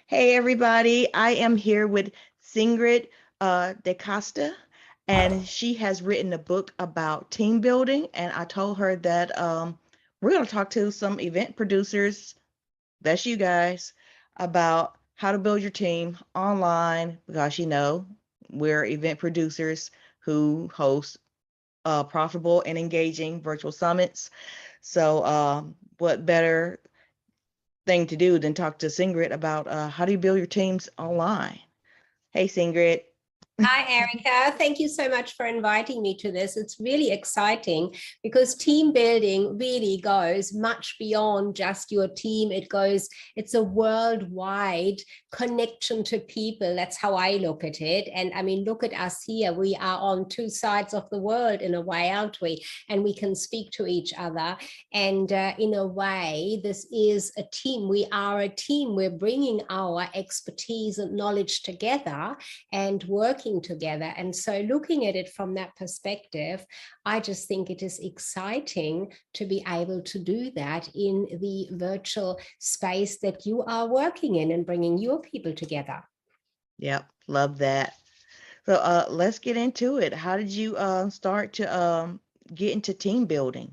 Hey everybody, I am here with Sigrid De Kaste, and she has written a book about team building. And I told her that we're going to talk to some event producers, that's you guys, about how to build your team online because we're event producers who host profitable and engaging virtual summits. So, what better thing to do than talk to Sigrid about how do you build your teams online? Hey, Sigrid. Hi, Erica. Thank you so much for inviting me to this. It's really exciting because team building really goes much beyond just your team. It's a worldwide connection to people. That's how I look at it. And I mean, look at us here. We are on two sides of the world in a way, aren't we? And we can speak to each other. And in a way, this is a team. We are a team. We're bringing our expertise and knowledge together and working together. And so looking at it from that perspective, I just think it is exciting to be able to do that in the virtual space that you are working in and bringing your people together. Yep, love that. So let's get into it. How did you start to get into team building?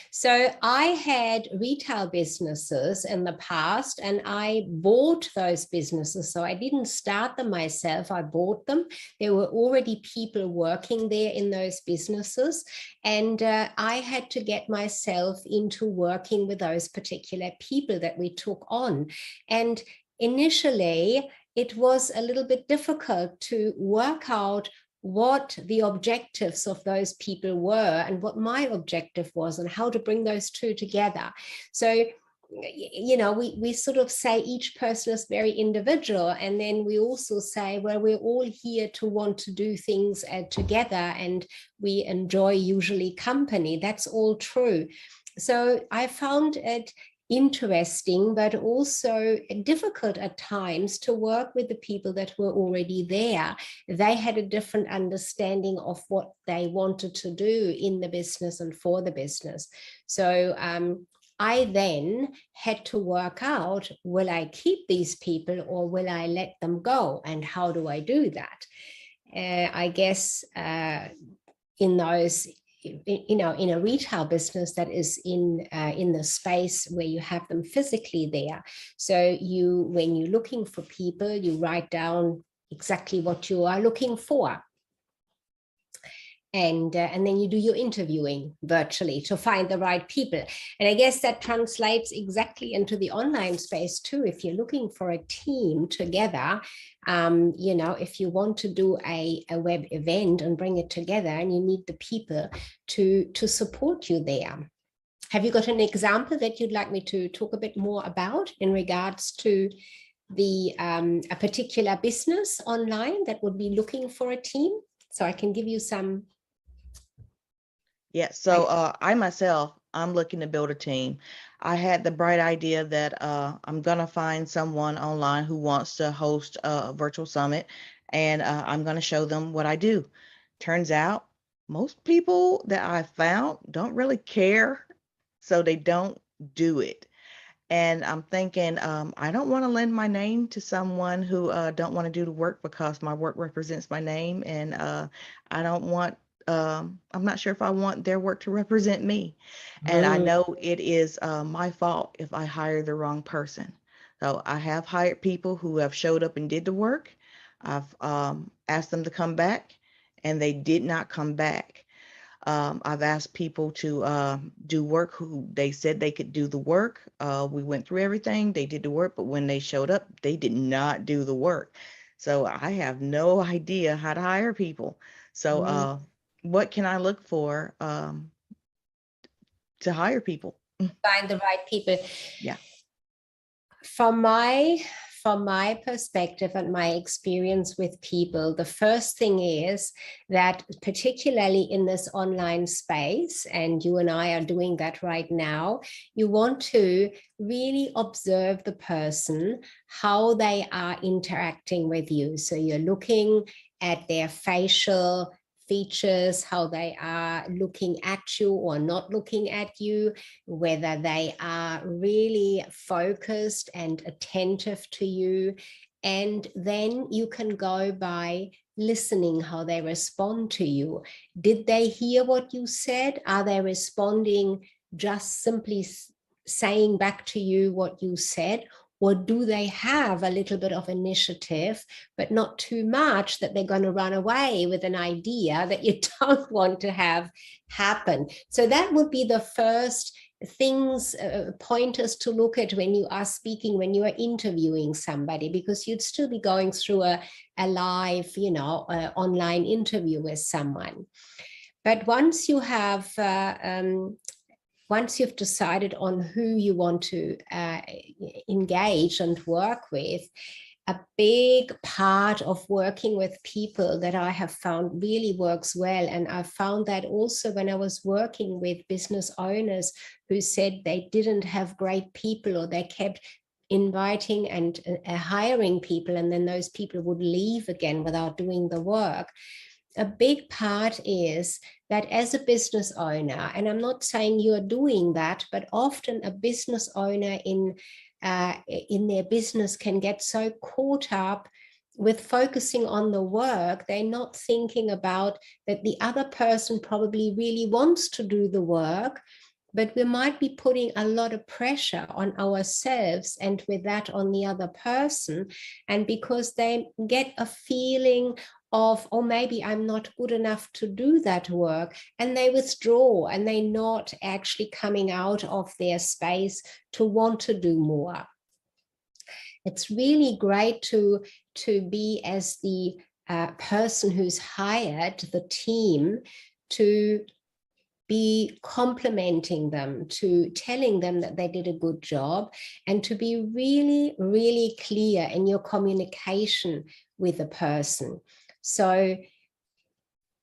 So I had retail businesses in the past and I bought those businesses. So I didn't start them myself, I bought them. There were already people working there in those businesses. And I had to get myself into working with those particular people that we took on. And initially, it was a little bit difficult to work out what the objectives of those people were and what my objective was and how to bring those two together. So, we sort of say each person is very individual, and then we also say, well, we're all here to want to do things together, and we enjoy usually company. That's all true. So I found it interesting, but also difficult at times to work with the people that were already there. They had a different understanding of what they wanted to do in the business and for the business. So I then had to work out, will I keep these people or will I let them go? And how do I do that? I guess in those in a retail business that is in the space where you have them physically there. So when you're looking for people, you write down exactly what you are looking for. And then you do your interviewing virtually to find the right people. And I guess that translates exactly into the online space too. If you're looking for a team together, if you want to do a web event and bring it together, and you need the people to support you there. Have you got an example that you'd like me to talk a bit more about in regards to a particular business online that would be looking for a team? So I can give you some. Yeah, so I'm looking to build a team. I had the bright idea that I'm gonna find someone online who wants to host a virtual summit, and I'm gonna show them what I do. Turns out most people that I found don't really care, so they don't do it. And I'm thinking, I don't want to lend my name to someone who don't want to do the work because my work represents my name, and I don't want. I'm not sure if I want their work to represent me, and I know it is my fault if I hire the wrong person. So I have hired people who have showed up and did the work. I've asked them to come back, and they did not come back. I've asked people to do work who they said they could do the work. We went through everything, they did the work, but when they showed up, they did not do the work. So I have no idea how to hire people. So what can I look for to hire people? Find the right people. Yeah. From my perspective and my experience with people, the first thing is that particularly in this online space, and you and I are doing that right now, you want to really observe the person, how they are interacting with you. So you're looking at their facial features, how they are looking at you or not looking at you, whether they are really really focused and attentive to you. And then you can go by listening how they respond to you. Did they hear what you said? Are they responding just simply saying back to you what you said? Or do they have a little bit of initiative, but not too much that they're going to run away with an idea that you don't want to have happen? So that would be the first things, pointers to look at when you are speaking, when you are interviewing somebody, because you'd still be going through a live, online interview with someone. But once you have once you've decided on who you want to engage and work with, a big part of working with people that I have found really works well, and I found that also when I was working with business owners who said they didn't have great people, or they kept inviting and hiring people, and then those people would leave again without doing the work. A big part is that as a business owner, and I'm not saying you're doing that, but often a business owner in their business can get so caught up with focusing on the work, they're not thinking about that the other person probably really wants to do the work, but we might be putting a lot of pressure on ourselves and with that on the other person. And because they get a feeling of, oh, maybe I'm not good enough to do that work, and they withdraw, and they're not actually coming out of their space to want to do more. It's really great to be as the person who's hired the team, to be complimenting them, to telling them that they did a good job, and to be really, really clear in your communication with the person. So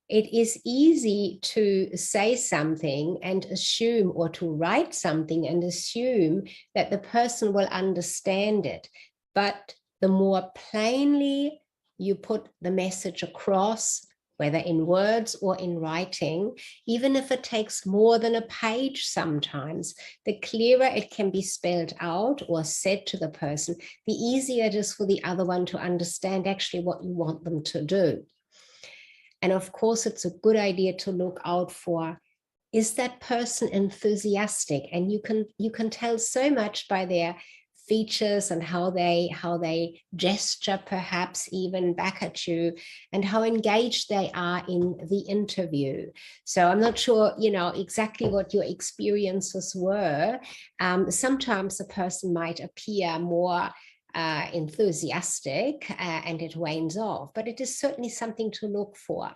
it is easy to say something and assume, or to write something and assume that the person will understand it. But the more plainly you put the message across, whether in words or in writing, even if it takes more than a page sometimes, the clearer it can be spelled out or said to the person, the easier it is for the other one to understand actually what you want them to do. And of course, it's a good idea to look out for, is that person enthusiastic? And you can tell so much by their features and how they gesture, perhaps even back at you, and how engaged they are in the interview. So I'm not sure, exactly what your experiences were. Sometimes a person might appear more enthusiastic and it wanes off, but it is certainly something to look for.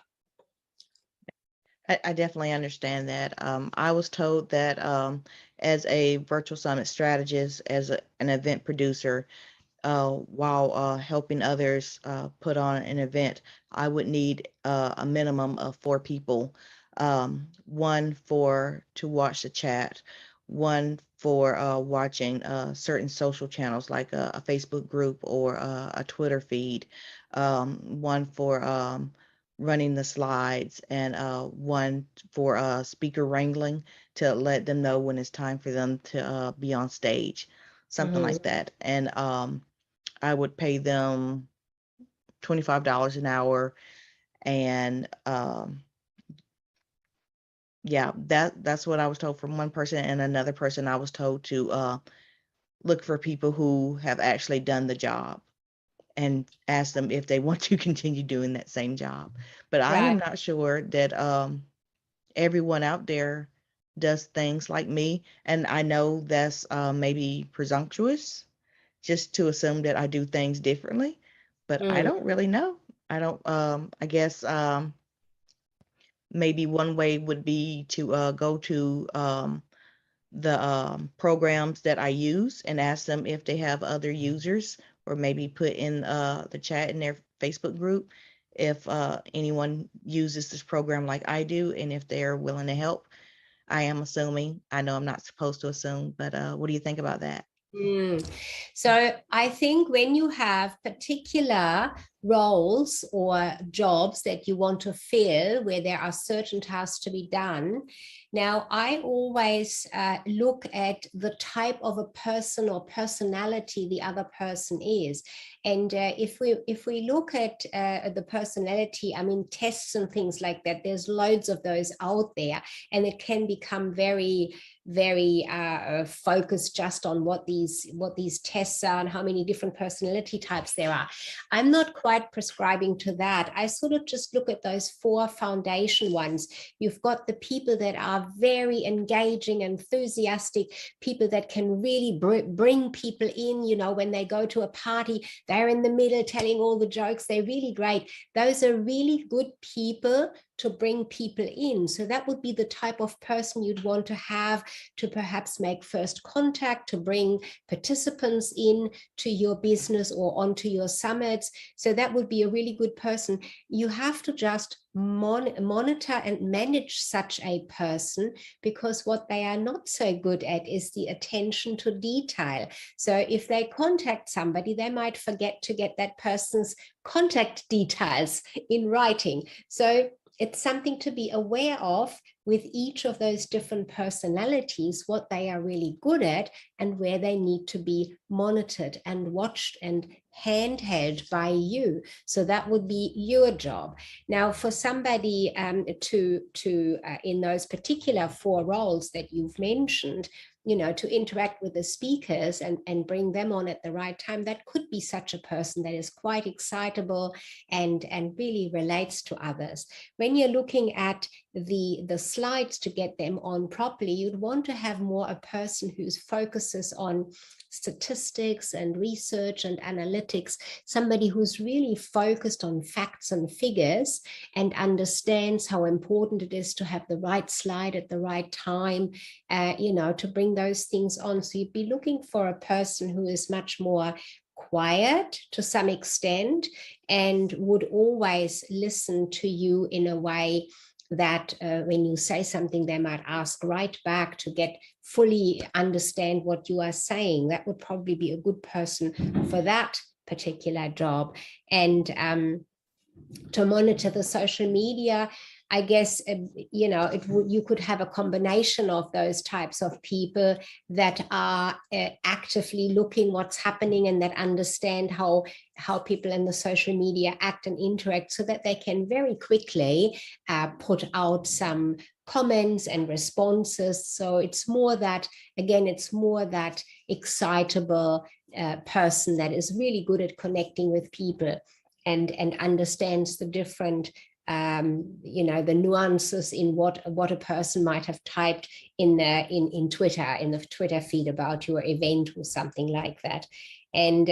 I definitely understand that. I was told that as a virtual summit strategist, as an event producer, while helping others put on an event, I would need a minimum of 4 people, one to watch the chat, one for watching certain social channels like a Facebook group or a Twitter feed, one for running the slides, and one for speaker wrangling to let them know when it's time for them to be on stage, something like that. And I would pay them $25 an hour. And yeah, that's what I was told from one person. And another person, I was told to look for people who have actually done the job and ask them if they want to continue doing that same job. But I am Right. not sure that everyone out there does things like me. And I know that's maybe presumptuous just to assume that I do things differently, but I don't really know. I don't, I guess maybe one way would be to go to the programs that I use and ask them if they have other users, or maybe put in the chat in their Facebook group if anyone uses this program like I do, and if they're willing to help. I am assuming. I know I'm not supposed to assume, but what do you think about that? So I think when you have particular roles or jobs that you want to fill where there are certain tasks to be done. Now, I always look at the type of a person or personality the other person is. And if we look at the personality, I mean, tests and things like that, there's loads of those out there, and it can become very focused just on what these tests are and how many different personality types there are. I'm not quite prescribing to that. I sort of just look at those 4 foundation ones. You've got the people that are very engaging, enthusiastic, people that can really bring people in. You know, when they go to a party, they're in the middle telling all the jokes. They're really great. Those are really good people to bring people in. So that would be the type of person you'd want to have to perhaps make first contact, to bring participants in to your business or onto your summits. So that would be a really good person. You have to just monitor and manage such a person, because what they are not so good at is the attention to detail. So if they contact somebody, they might forget to get that person's contact details in writing. So it's something to be aware of with each of those different personalities, what they are really good at and where they need to be monitored and watched and handheld by you. So that would be your job. Now, for somebody to in those particular 4 roles that you've mentioned, you know, to interact with the speakers and bring them on at the right time, that could be such a person that is quite excitable and really relates to others. When you're looking at the slides to get them on properly, you'd want to have more a person who focuses on statistics and research and analytics, somebody who's really focused on facts and figures and understands how important it is to have the right slide at the right time, you know, to bring those things on. So you'd be looking for a person who is much more quiet to some extent and would always listen to you in a way that when you say something, they might ask right back to get fully understand what you are saying. That would probably be a good person for that particular job. And to monitor the social media, I guess, you know, you could have a combination of those types of people that are actively looking what's happening and that understand how people in the social media act and interact, so that they can very quickly put out some comments and responses. So it's more that, again, it's more that excitable person that is really good at connecting with people and understands the different you know, the nuances in what a person might have typed in Twitter, in the Twitter feed about your event or something like that. And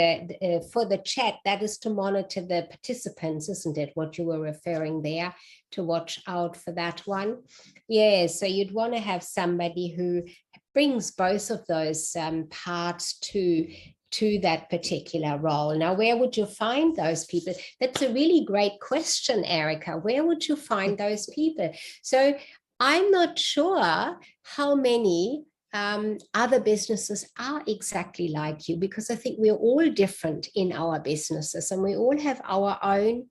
for the chat, that is to monitor the participants, isn't it? What you were referring there, to watch out for that one. Yeah, so you'd want to have somebody who brings both of those parts to that particular role. Now, where would you find those people? That's a really great question, Erica. Where would you find those people? So I'm not sure how many other businesses are exactly like you, because I think we're all different in our businesses and we all have our own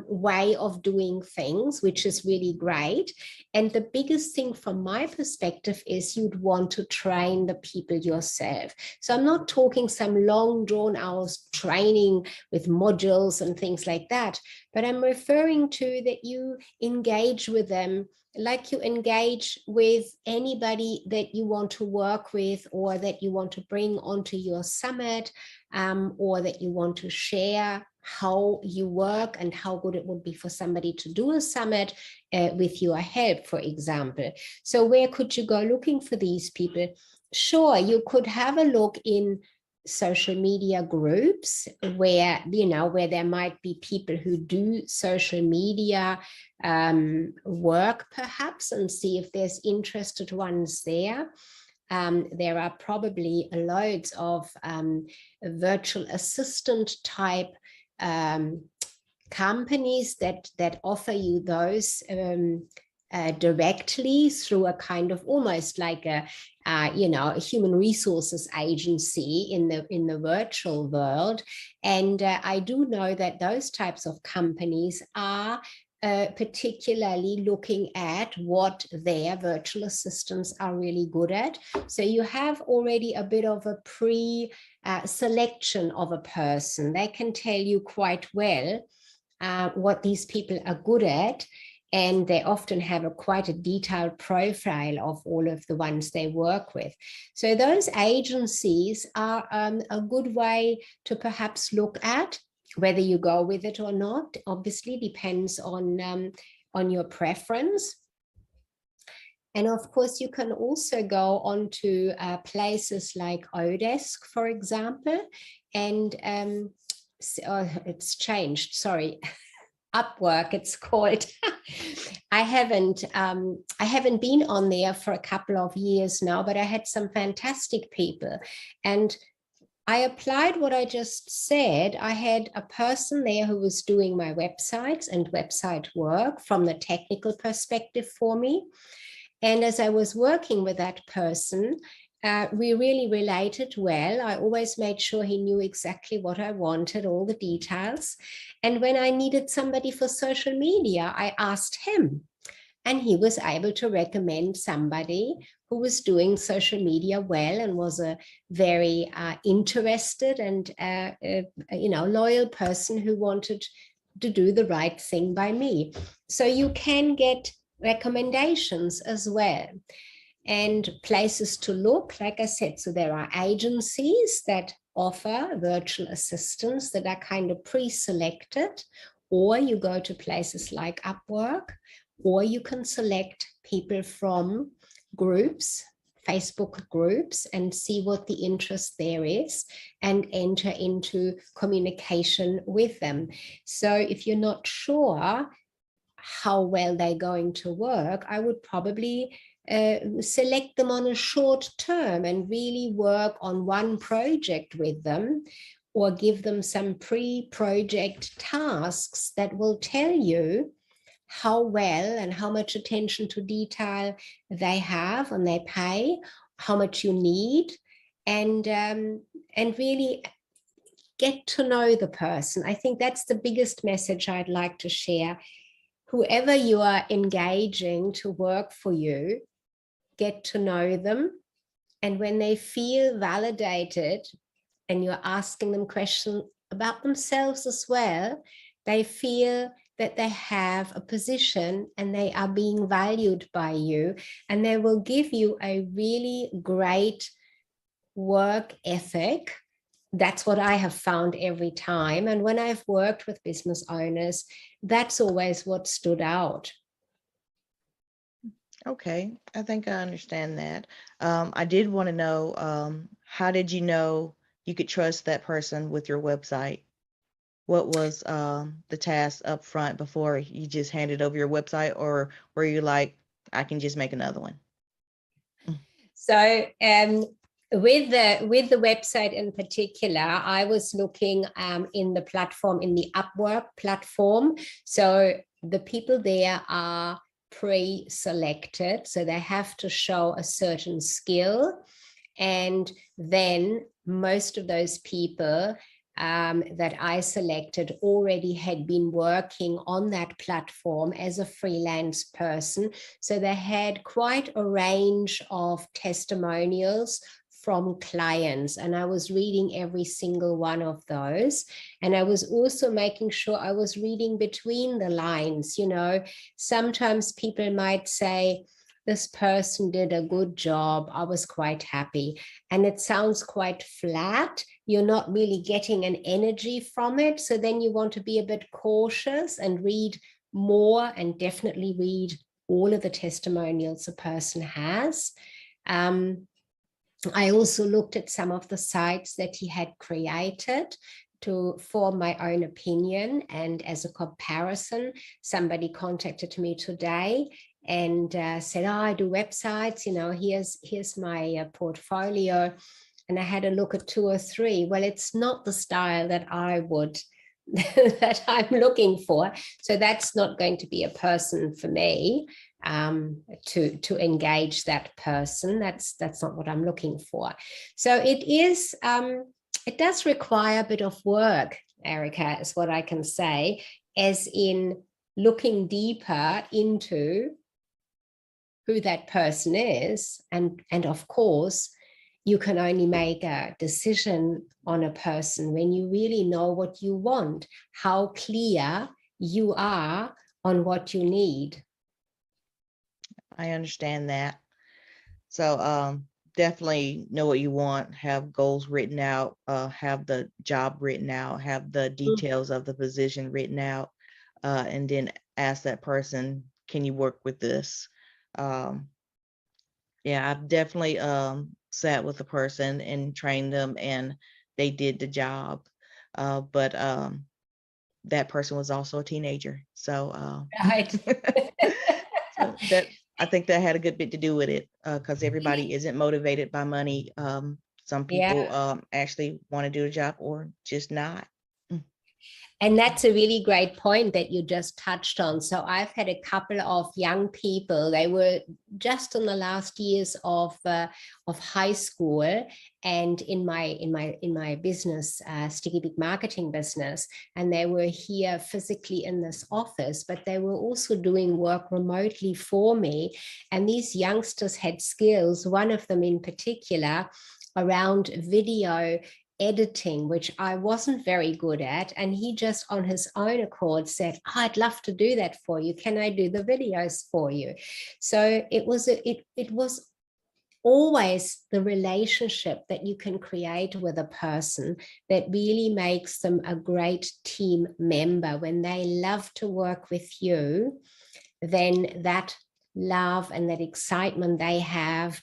way of doing things, which is really great. And the biggest thing from my perspective is you'd want to train the people yourself. So I'm not talking some long drawn out training with modules and things like that, but I'm referring to that you engage with them like you engage with anybody that you want to work with or that you want to bring onto your summit, or that you want to share how you work and how good it would be for somebody to do a summit with your help, for example. So where could you go looking for these people? Sure, you could have a look in social media groups where, you know, where there might be people who do social media work perhaps, and see if there's interested ones there. There are probably loads of virtual assistant type companies that offer you those directly through a kind of almost like a human resources agency in the virtual world. And I do know that those types of companies are particularly looking at what their virtual assistants are really good at. So you have already a bit of a pre-selection of a person. They can tell you quite well what these people are good at. And they often have quite a detailed profile of all of the ones they work with. So those agencies are a good way to perhaps look at. Whether you go with it or not, obviously depends on your preference. And of course, you can also go on to places like Odesk, for example, and it's changed, sorry. Upwork, it's called. I haven't been on there for a couple of years now, but I had some fantastic people. And I applied what I just said. I had a person there who was doing my websites and website work from the technical perspective for me. And as I was working with that person, we really related well. I always made sure he knew exactly what I wanted, all the details. And when I needed somebody for social media, I asked him. And he was able to recommend somebody who was doing social media well and was a very interested and loyal person who wanted to do the right thing by me. So you can get recommendations as well. And places to look, like I said, so there are agencies that offer virtual assistants that are kind of pre-selected, or you go to places like Upwork, or you can select people from groups, Facebook groups, and see what the interest there is and enter into communication with them. So if you're not sure how well they're going to work, I would probably select them on a short term and really work on one project with them, or give them some pre-project tasks that will tell you how well and how much attention to detail they have and they pay, how much you need, and really get to know the person. I think that's the biggest message I'd like to share. Whoever you are engaging to work for you, get to know them. And when they feel validated and you're asking them questions about themselves as well, they feel that they have a position and they are being valued by you, and they will give you a really great work ethic. That's what I have found every time. And when I've worked with business owners, that's always what stood out. Okay, I think I understand that. I did want to know, how did you know you could trust that person with your website? What was the task up front before you just handed over your website, or were you like, I can just make another one? So with the website in particular, I was looking in the platform, in the Upwork platform. So the people there are pre-selected, so they have to show a certain skill. And then most of those people that I selected already had been working on that platform as a freelance person. So they had quite a range of testimonials from clients, and I was reading every single one of those. And I was also making sure I was reading between the lines. You know, sometimes people might say, this person did a good job, I was quite happy. And it sounds quite flat. You're not really getting an energy from it. So then you want to be a bit cautious and read more, and definitely read all of the testimonials a person has. I also looked at some of the sites that he had created to form my own opinion. And as a comparison, somebody contacted me today and said, oh, I do websites, you know, here's my portfolio. And I had a look at 2 or 3. Well, it's not the style that I would, that I'm looking for. So that's not going to be a person for me. to engage that person. That's not what I'm looking for. So it does require a bit of work, Erica, is what I can say, as in looking deeper into who that person is. And of course, you can only make a decision on a person when you really know what you want, how clear you are on what you need. I understand that. So definitely know what you want, have goals written out, have the job written out, have the details of the position written out, and then ask that person, can you work with this? Yeah, I've definitely sat with a person and trained them and they did the job. But that person was also a teenager. So Right. so that I think that had a good bit to do with it, because everybody isn't motivated by money. Some people Yeah. actually want to do a job or just not. And that's a really great point that you just touched on. So I've had a couple of young people. They were just in the last years of high school, and in my business, Sticky Big Marketing business, and they were here physically in this office, but they were also doing work remotely for me. And these youngsters had skills. One of them in particular around video editing, which I wasn't very good at. And he just on his own accord said, oh, I'd love to do that for you. Can I do the videos for you? So it was always the relationship that you can create with a person that really makes them a great team member. When they love to work with you, then that love and that excitement they have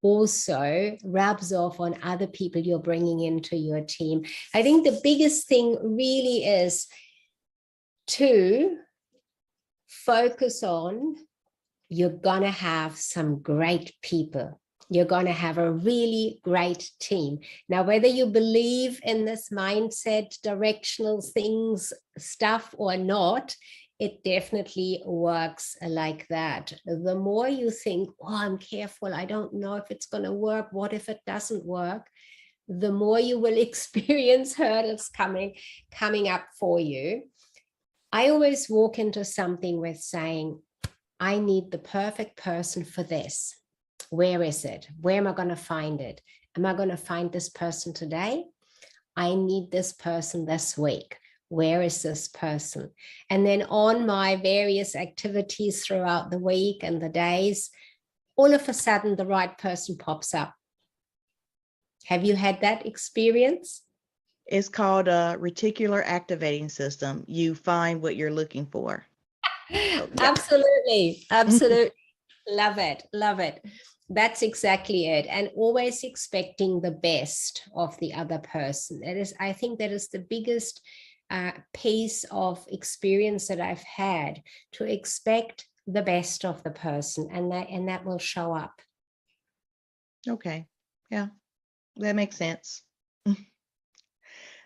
also rubs off on other people you're bringing into your team. I think the biggest thing really is to focus on, you're going to have some great people. You're going to have a really great team. Now, whether you believe in this mindset, directional things, stuff or not, it definitely works like that. The more you think, oh, I'm careful, I don't know if it's going to work, what if it doesn't work, the more you will experience hurdles coming up for you. I always walk into something with saying, I need the perfect person for this. Where is it? Where am I going to find it? Am I going to find this person today? I need this person this week. Where is this person? And then on my various activities throughout the week and the days, all of a sudden the right person pops up. Have you had that experience? It's called a reticular activating system. You find what you're looking for. So, yeah. Absolutely. Absolutely. Love it. Love it. That's exactly it. And always expecting the best of the other person. I think that is the biggest piece of experience that I've had, to expect the best of the person, and that will show up. Okay. Yeah, that makes sense.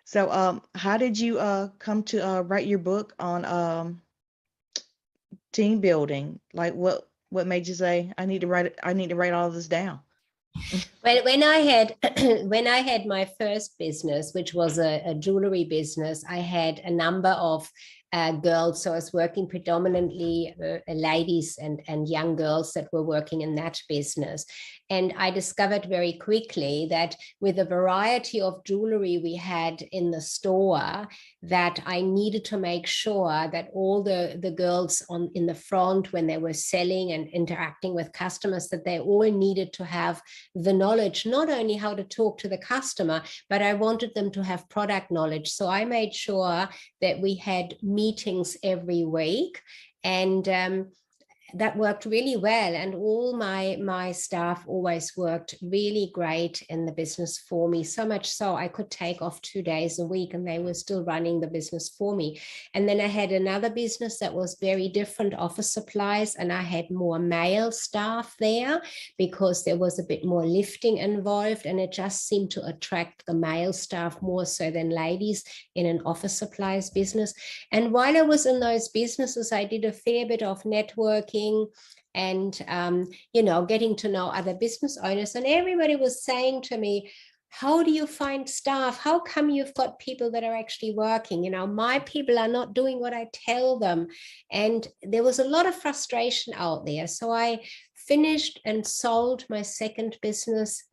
So how did you come to write your book on team building? Like what made you say, I need to write all this down? When I had when I had my first business, which was a jewelry business, I had a number of girls. So I was working predominantly ladies and young girls that were working in that business. And I discovered very quickly that with the variety of jewelry we had in the store, that I needed to make sure that all the girls in the front, when they were selling and interacting with customers, that they all needed to have the knowledge, not only how to talk to the customer, but I wanted them to have product knowledge. So I made sure that we had meetings every week, and that worked really well. And all my staff always worked really great in the business for me, so much so I could take off 2 days a week and they were still running the business for me. And then I had another business that was very different, office supplies, and I had more male staff there because there was a bit more lifting involved, and it just seemed to attract the male staff more so than ladies in an office supplies business. And while I was in those businesses, I did a fair bit of networking networking and, getting to know other business owners. And everybody was saying to me, how do you find staff? How come you've got people that are actually working? My people are not doing what I tell them. And there was a lot of frustration out there. So I finished and sold my second business.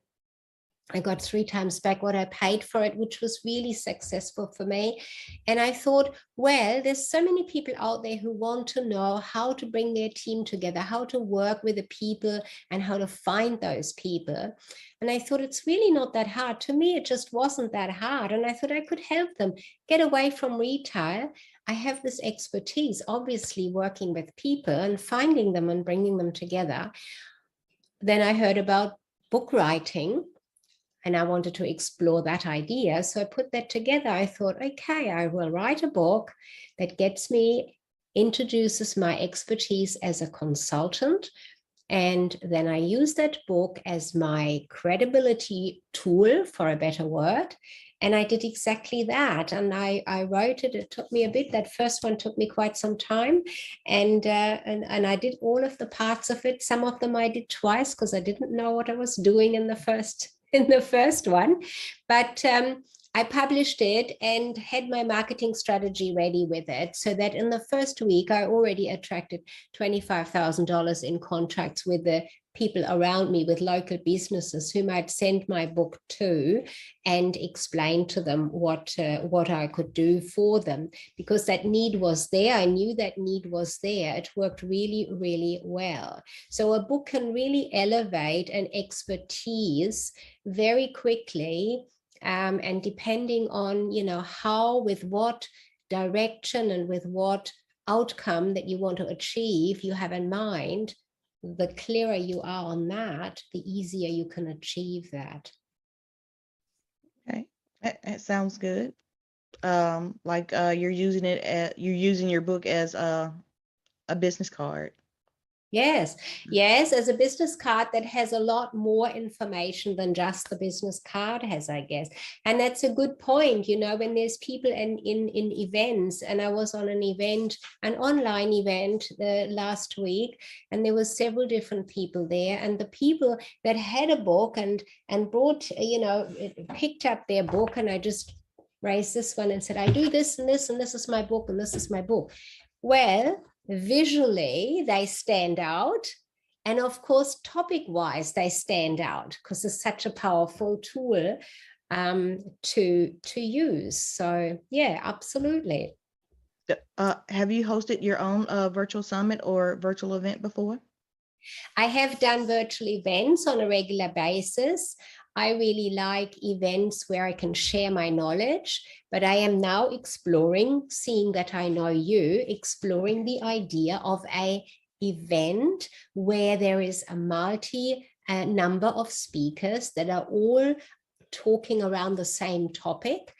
I got 3 times back what I paid for it, which was really successful for me. And I thought, well, there's so many people out there who want to know how to bring their team together, how to work with the people and how to find those people. And I thought it's really not that hard. To me, it just wasn't that hard. And I thought I could help them get away from retail. I have this expertise, obviously working with people and finding them and bringing them together. Then I heard about book writing. And I wanted to explore that idea. So I put that together. I thought, okay, I will write a book that introduces my expertise as a consultant. And then I use that book as my credibility tool, for a better word. And I did exactly that. And I wrote it. It took me a bit. That first one took me quite some time. And I did all of the parts of it. Some of them I did twice because I didn't know what I was doing in the first one. But I published it and had my marketing strategy ready with it, so that in the first week, I already attracted $25,000 in contracts with the people around me, with local businesses whom I'd send my book to and explain to them what I could do for them, because that need was there. I knew that need was there. It worked really, really well. So a book can really elevate an expertise very quickly. And depending on, how, with what direction and with what outcome that you want to achieve, you have in mind, the clearer you are on that, the easier you can achieve that. Okay, that sounds good. You're using your book as a business card. Yes, as a business card that has a lot more information than just the business card has, I guess. And that's a good point, when there's people in events, and I was on an online event last week, and there were several different people there, and the people that had a book and brought, picked up their book, and I just raised this one and said, I do this and this, and this is my book, and this is my book. Well, visually they stand out, and of course topic wise they stand out, because it's such a powerful tool to use. So yeah, absolutely. Have you hosted your own virtual summit or virtual event before? I have done virtual events on a regular basis. I really like events where I can share my knowledge, but I am now exploring, seeing that I know you, exploring the idea of an event where there is a number of speakers that are all talking around the same topic,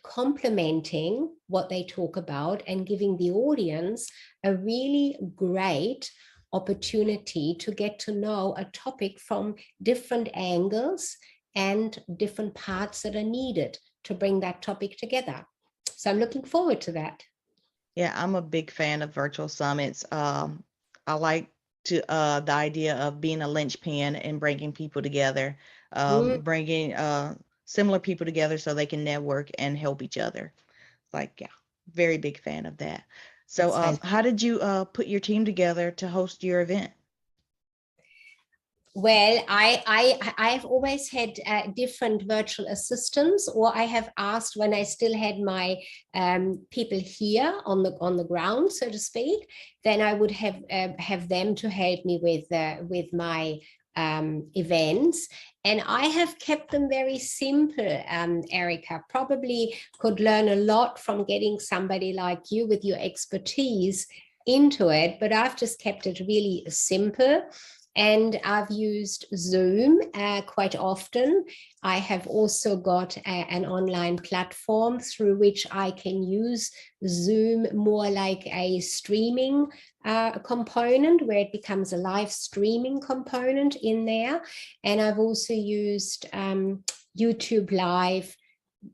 complementing what they talk about and giving the audience a really great opportunity to get to know a topic from different angles and different parts that are needed to bring that topic together. So I'm looking forward to that. Yeah, I'm a big fan of virtual summits. I like the idea of being a linchpin and bringing people together, bringing similar people together so they can network and help each other. Yeah, very big fan of that. So how did you put your team together to host your event? Well, I've always had different virtual assistants, or I have asked when I still had my people here on the ground, so to speak. Then I would have them to help me with my events. And I have kept them very simple, Erica. Probably could learn a lot from getting somebody like you with your expertise into it, but I've just kept it really simple. And I've used Zoom quite often. I have also got an online platform through which I can use Zoom more like a streaming component, where it becomes a live streaming component in there. And I've also used YouTube Live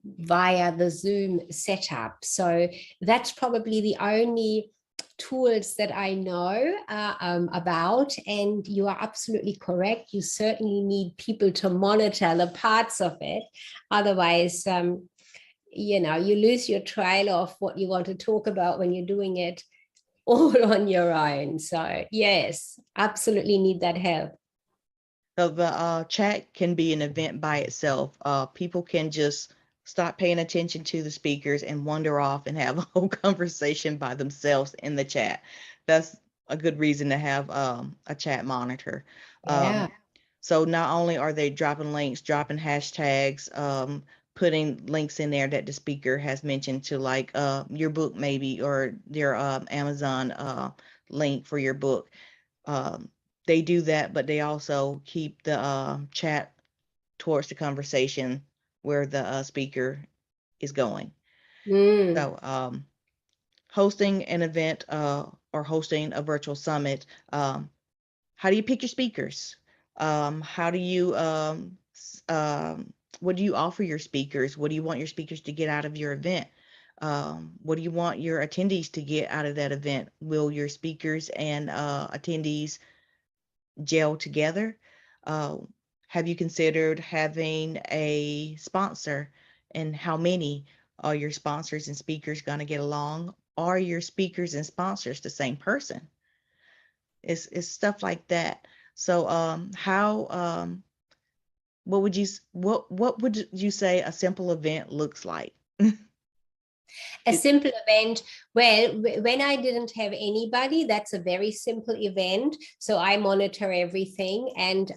via the Zoom setup. So that's probably the only tools that I know about, and you are absolutely correct. You certainly need people to monitor the parts of it. Otherwise, you lose your trail of what you want to talk about when you're doing it all on your own. So yes, absolutely need that help. So the chat can be an event by itself. People can just stop paying attention to the speakers and wander off and have a whole conversation by themselves in the chat. That's a good reason to have a chat monitor. Yeah. So not only are they dropping links, dropping hashtags, putting links in there that the speaker has mentioned to, like your book maybe, or their Amazon link for your book. Um, they do that, but they also keep the chat towards the conversation where the speaker is going. Mm. So hosting an event or hosting a virtual summit, how do you pick your speakers? How do you what do you offer your speakers? What do you want your speakers to get out of your event? What do you want your attendees to get out of that event? Will your speakers and attendees gel together? Uh, have you considered having a sponsor, and how many are your sponsors and speakers going to get along? Are your speakers and sponsors the same person? It's stuff like that. So how what would you say a simple event looks like? A It, simple event, well, when I didn't have anybody, that's a very simple event. So I monitor everything, and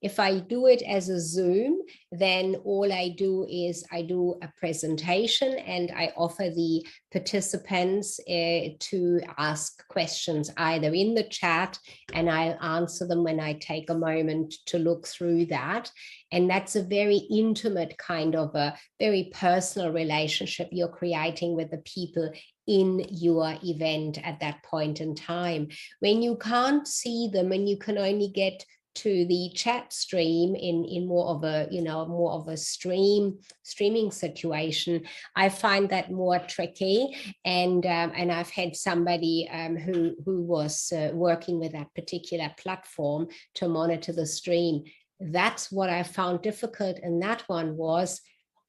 if I do it as a Zoom, then all I do is I do a presentation and I offer the participants to ask questions either in the chat, and I'll answer them when I take a moment to look through that. And that's a very intimate kind of a very personal relationship you're creating with the people in your event at that point in time. When you can't see them and you can only get to the chat stream in more of a more of a streaming situation, I find that more tricky. And I've had somebody who was working with that particular platform to monitor the stream. That's what I found difficult, and that one was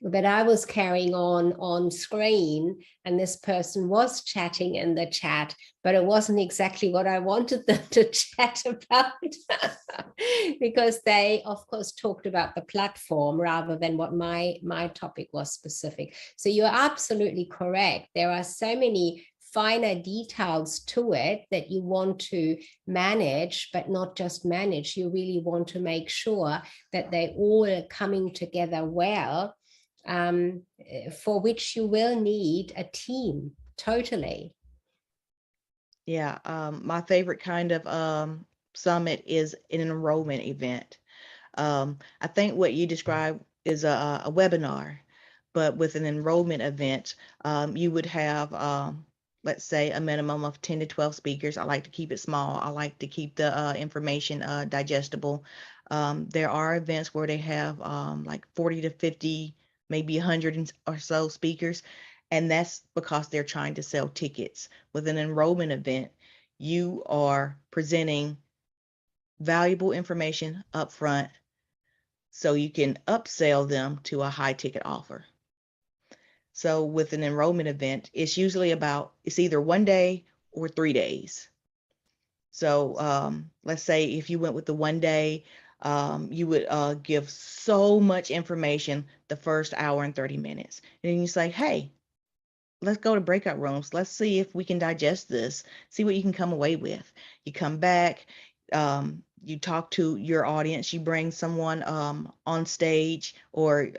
that I was carrying on screen, and this person was chatting in the chat, but it wasn't exactly what I wanted them to chat about because they, of course, talked about the platform rather than what my topic was specific. So you're absolutely correct. There are so many finer details to it that you want to manage, but not just manage. You really want to make sure that they all are coming together well, for which you will need a team. Totally. yeah, my favorite kind of summit is an enrollment event. I think what you described is a webinar, but with an enrollment event, you would have, let's say, a minimum of 10 to 12 speakers. I like to keep it small. I like to keep the information digestible. There are events where they have like 40 to 50, maybe 100 or so speakers, and that's because they're trying to sell tickets. With an enrollment event, you are presenting valuable information up front so you can upsell them to a high ticket offer. So with an enrollment event, it's either 1 day or 3 days. So let's say if you went with the 1 day, you would give so much information the first hour and 30 minutes. And then you say, hey, let's go to breakout rooms. Let's see if we can digest this, see what you can come away with. You come back, you talk to your audience, you bring someone on stage, or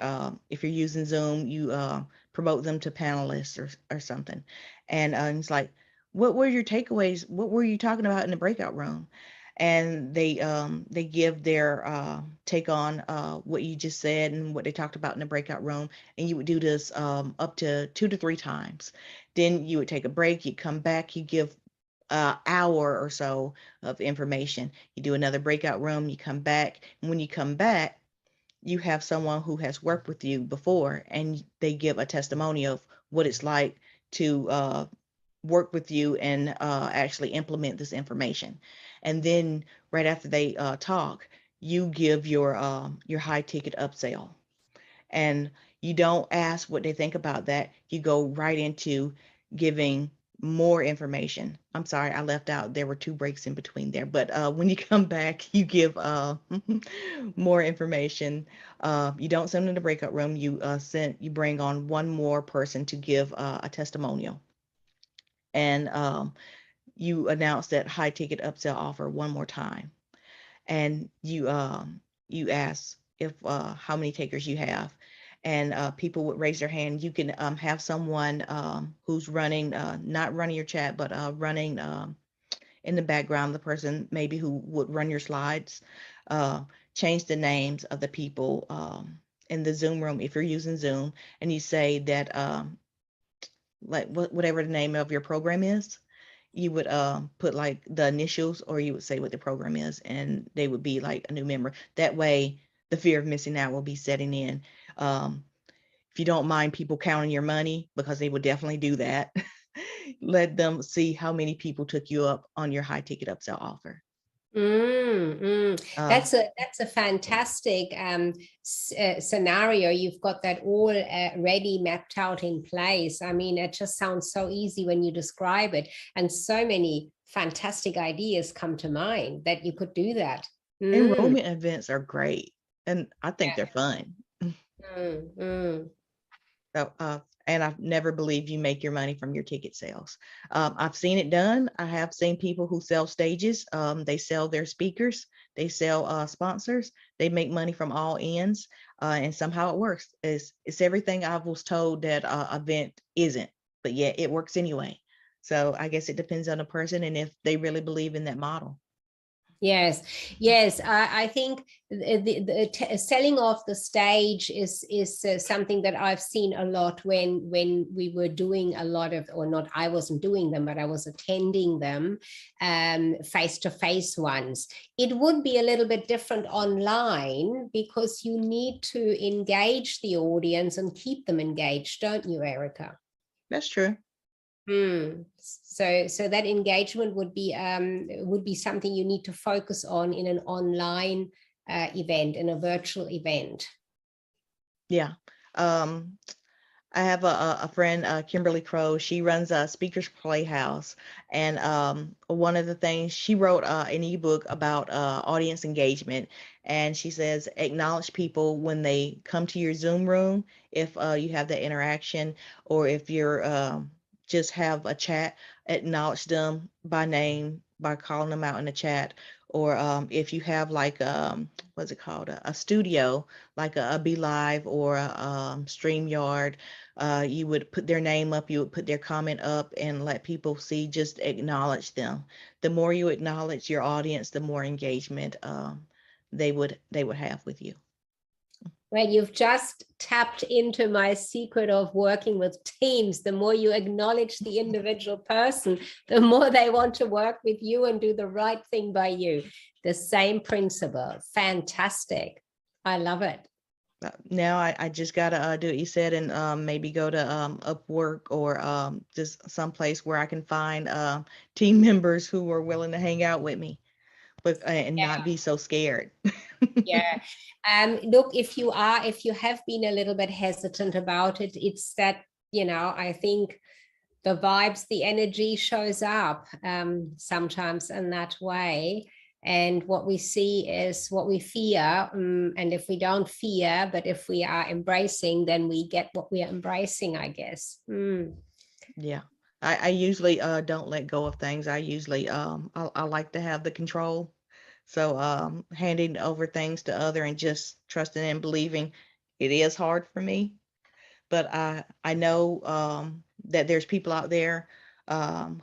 if you're using Zoom, you promote them to panelists or something. And it's like, what were your takeaways? What were you talking about in the breakout room? And they give their take on what you just said and what they talked about in the breakout room. And you would do this up to 2 to 3 times. Then you would take a break, you'd come back, you give an hour or so of information. You do another breakout room, you come back, and when you come back, you have someone who has worked with you before, and they give a testimony of what it's like to work with you and actually implement this information. And then right after they talk, you give your high ticket upsell, and you don't ask what they think about that. You go right into giving more information. I'm sorry, I left out, there were two breaks in between there, but when you come back, you give more information. You don't send them to the breakout room. You bring on one more person to give a testimonial, and you announce that high ticket upsell offer one more time, and you ask if how many takers you have, and people would raise their hand. You can have someone who's running, not running your chat, but running in the background, the person maybe who would run your slides, uh, change the names of the people in the Zoom room if you're using Zoom, and you say that like whatever the name of your program is, you would put like the initials, or you would say what the program is, and they would be like a new member. That way the fear of missing out will be setting in. um, if you don't mind people counting your money, because they would definitely do that, let them see how many people took you up on your high ticket upsell offer. uh, That's a fantastic scenario. You've got that all ready mapped out in place. I mean, it just sounds so easy when you describe it, and so many fantastic ideas come to mind that you could do that. enrollment events are great, and I think they're fun. Mm, mm. So, and I've never believed you make your money from your ticket sales. I've seen it done. I have seen people who sell stages. They sell their speakers. They sell sponsors. They make money from all ends, and somehow it works. It's everything I was told that event isn't, but yet it works anyway. So I guess it depends on the person and if they really believe in that model. Yes, yes. I think selling off the stage is something that I've seen a lot when we were doing a lot of, or not, I wasn't doing them, but I was attending them, face-to-face ones. It would be a little bit different online because you need to engage the audience and keep them engaged, don't you, Erica? That's true. So that engagement would be something you need to focus on in an online event, in a virtual event. Yeah. Um, I have a friend, Kimberly Crow. She runs a Speakers Playhouse, and one of the things she wrote an ebook about audience engagement, and she says acknowledge people when they come to your Zoom room. If you have that interaction, or if you're just have a chat, acknowledge them by name by calling them out in the chat. Or if you have like what's it called, a studio like a Be Live or a StreamYard, you would put their name up, you would put their comment up and let people see, just acknowledge them. The more you acknowledge your audience, the more engagement they would have with you. Well, you've just tapped into my secret of working with teams. The more you acknowledge the individual person, the more they want to work with you and do the right thing by you. The same principle. Fantastic. I love it. Now I just gotta do what you said, and maybe go to Upwork, or just someplace where I can find team members who are willing to hang out with me, but and not be so scared. Yeah. Look, if you have been a little bit hesitant about it, it's that, I think the vibes, the energy shows up sometimes in that way. And what we see is what we fear. And if we don't fear, but if we are embracing, then we get what we are embracing, I guess. Yeah. I usually don't let go of things. I usually I like to have the control. So handing over things to other and just trusting and believing, it is hard for me. But I know that there's people out there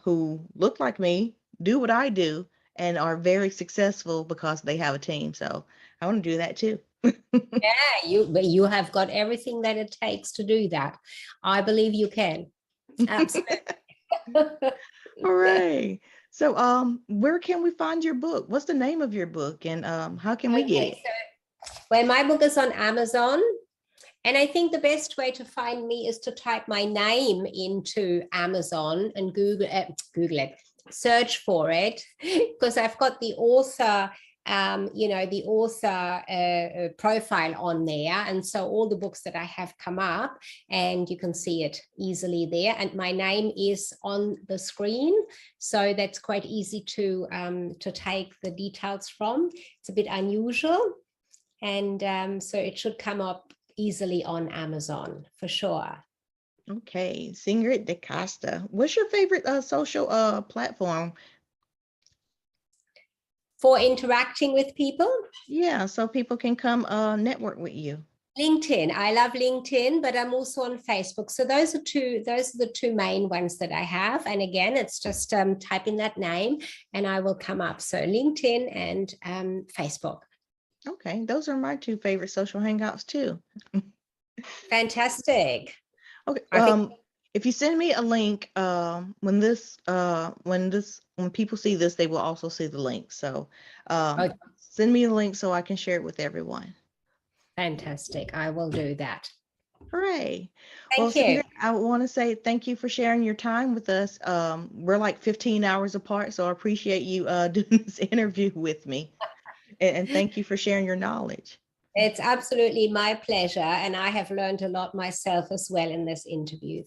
who look like me, do what I do, and are very successful because they have a team. So I want to do that too. Yeah, you have got everything that it takes to do that. I believe you can. Absolutely. Hooray. So where can we find your book? What's the name of your book, and how can we get Okay, it? so well, my book is on Amazon, And I think the best way to find me is to type my name into Amazon and Google it, search for it, because I've got the author, the author profile on there. And so all the books that I have come up, and you can see it easily there. And my name is on the screen. So that's quite easy to take the details from. It's a bit unusual. And so it should come up easily on Amazon for sure. Okay, Sigrid De Kaste. What's your favorite social platform? For interacting with people? Yeah, so people can come network with you. LinkedIn. I love LinkedIn, but I'm also on Facebook. So those are the two main ones that I have. And again, it's just type in that name and I will come up. So LinkedIn and Facebook. Okay, those are my two favorite social hangouts too. Fantastic. Okay, I think if you send me a link, when people see this, they will also see the link. So send me a link so I can share it with everyone. Fantastic. I will do that. Hooray. Thank you. Sigrid, I want to say thank you for sharing your time with us. We're like 15 hours apart, so I appreciate you doing this interview with me. And thank you for sharing your knowledge. It's absolutely my pleasure. And I have learned a lot myself as well in this interview.